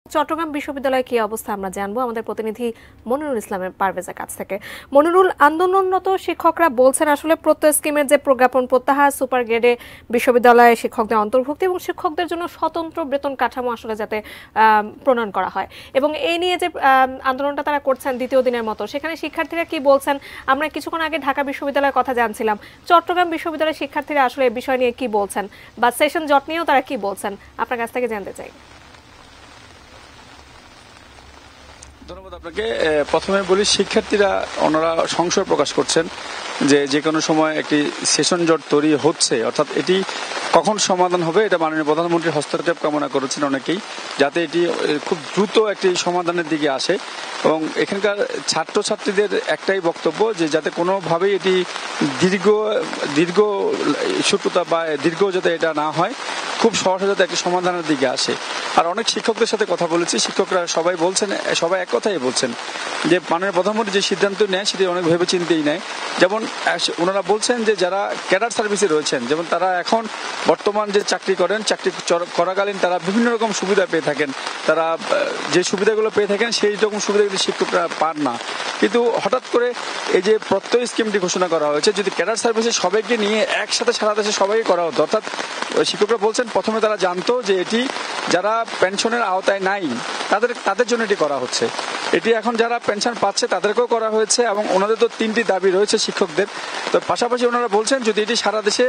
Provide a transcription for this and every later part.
চট্টগ্রাম বিশ্ববিদ্যালয়ে কি অবস্থা আমরা জানবো আমাদের প্রতিনিধি মনিরুল ইসলামের পারভেজের কাছ থেকে। মনিরুল, আন্দোলনরত শিক্ষকরা বলছেন আসলে প্রত্যয় স্কিমের যে প্রজ্ঞাপন প্রত্যাহার, সুপার গ্রেডে বিশ্ববিদ্যালয়ে শিক্ষকদের অন্তর্ভুক্তি এবং শিক্ষকদের জন্য স্বতন্ত্র বেতন কাঠামো আসলে যাতে প্রণয়ন করা হয়, এবং এই নিয়ে যে আন্দোলনটা তারা করছেন দ্বিতীয় দিনের মতো, সেখানে শিক্ষার্থীরা কি বলছেন? আমরা কিছুক্ষণ আগে ঢাকা বিশ্ববিদ্যালয়ের কথা জানছিলাম, চট্টগ্রাম বিশ্ববিদ্যালয়ের শিক্ষার্থীরা আসলে এই বিষয় নিয়ে কি বলছেন বা সেশন জট নিয়েও তারা কি বলছেন, আপনার কাছ থেকে জানতে চাই। ধন্যবাদ আপনাকে। প্রথমে বলি, শিক্ষার্থীরা ওনারা সংশয় প্রকাশ করছেন যে কোনো সময় একটি সেশন জট তৈরি হচ্ছে, অর্থাৎ এটি কখন সমাধান হবে এটা মাননীয় প্রধানমন্ত্রীর হস্তক্ষেপ কামনা করেছেন অনেকেই, যাতে এটি খুব দ্রুত একটি সমাধানের দিকে আসে। এবং এখানকার ছাত্রছাত্রীদের একটাই বক্তব্য যে যাতে কোনোভাবেই এটি দীর্ঘ ইস্যুটা বা দীর্ঘ যাতে এটা না হয়, খুব সহজে যাতে একটি সমাধানের দিকে আসে। আর অনেক শিক্ষকদের সাথে কথা বলেছি, শিক্ষকরা সবাই বলছেন, সবাই এক কথাই বলছেন যে মাননীয় প্রধানমন্ত্রী যে সিদ্ধান্ত নেয় সেটি অনেক ভেবে চিন্তেই নেয়। যেমন ওনারা বলছেন যে যারা ক্যাডার সার্ভিসে রয়েছেন, যেমন তারা এখন বর্তমান যে চাকরি করেন, চাকরি করাকালীন তারা বিভিন্ন রকম সুবিধা পেয়ে থাকেন, তারা যে সুবিধাগুলো পেয়ে থাকেন সেই রকম সুবিধাগুলি শিক্ষকরা পান না। কিন্তু হঠাৎ করে এই যে প্রত্যয় স্কিমটি ঘোষণা করা হয়েছে, যদি ক্যাডার সার্ভিসে সবাইকে নিয়ে একসাথে সারা দেশে সবাইকে করা হতো, অর্থাৎ শিক্ষকরা বলছেন প্রথমে তারা জানতো যে এটি যারা পেনশনের আওতায় নাই তাদের জন্য এটি করা হচ্ছে। এটি এখন যারা পেনশন পাচ্ছে তাদেরকেও করা হয়েছে, এবং ওনাদের তো 3টি দাবি রয়েছে শিক্ষকদের। তো পাশাপাশি ওনারা বলছেন যদি এটি সারা দেশে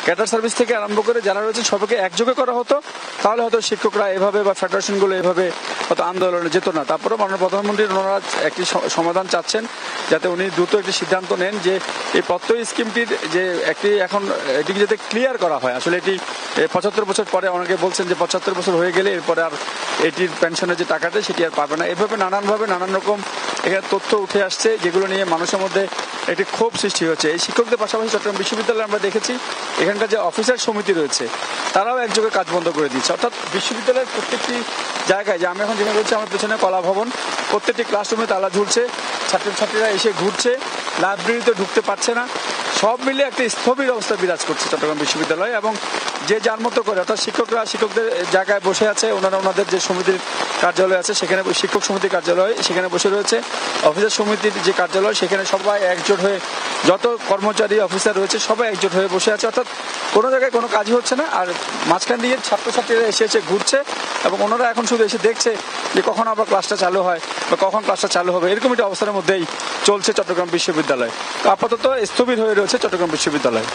ক্যাডার সার্ভিস থেকে আরম্ভ করে যারা রয়েছেন সবাইকে একযোগে করা হতো, তাহলে হয়তো শিক্ষকরা এভাবে বা ফেডারেশনগুলো এভাবে হয়তো আন্দোলনে যেত না। তারপরেও মাননীয় প্রধানমন্ত্রীর ওনারা একটি সমাধান চাচ্ছেন, যাতে উনি দ্রুত একটি সিদ্ধান্ত নেন যে এই প্রত্যয় স্কিমটির যে একটি এখন এটিকে যাতে ক্লিয়ার করা হয়। আসলে এটি 75 বছর পরে অনেকে বলছেন যে 75 বছর হয়ে গেলে এরপরে আর এটির পেনশনের যে টাকাটা সেটি আর পাবে না। এভাবে নানান রকম এখানে তথ্য উঠে আসছে, যেগুলো নিয়ে মানুষের মধ্যে একটি ক্ষোভ সৃষ্টি হচ্ছে। এই শিক্ষকদের পাশাপাশি চট্টগ্রাম বিশ্ববিদ্যালয়ে আমরা দেখেছি এখানকার যে অফিসার সমিতি রয়েছে তারাও একযোগে কাজ বন্ধ করে দিচ্ছে। অর্থাৎ বিশ্ববিদ্যালয়ের প্রত্যেকটি জায়গায়, যে আমি এখন যেখানে রয়েছে আমার পেছনে কলা ভবন, প্রত্যেকটি ক্লাসরুমে তালা ঝুলছে, ছাত্রছাত্রীরা এসে ঘুরছে, লাইব্রেরিতে ঢুকতে পারছে না। সব মিলে একটা স্থবির অবস্থা বিরাজ করছে চট্টগ্রাম বিশ্ববিদ্যালয়ে। এবং যে যার মতো করে, অর্থাৎ শিক্ষকরা শিক্ষকদের জায়গায় বসে আছে, ওনাদের যে সমিতির কার্যালয় আছে সেখানে, শিক্ষক সমিতির কার্যালয় সেখানে বসে রয়েছে, অফিসার সমিতির যে কার্যালয় সেখানে সবাই একজোট হয়ে, যত কর্মচারী অফিসার রয়েছে সবাই একজোট হয়ে বসে আছে। অর্থাৎ কোনো জায়গায় কোনো কাজই হচ্ছে না। আর মাঝখান দিয়ে ছাত্রছাত্রীরা এসে ঘুরছে, এবং ওনারা এখন শুধু এসে দেখছে যে কখন আবার ক্লাসটা চালু হয় বা কখন ক্লাসটা চালু হবে। এরকম একটা অবস্থার মধ্যেই চলছে চট্টগ্রাম বিশ্ববিদ্যালয়। আপাতত স্থবির হয়ে রয়েছে চট্টগ্রাম বিশ্ববিদ্যালয়।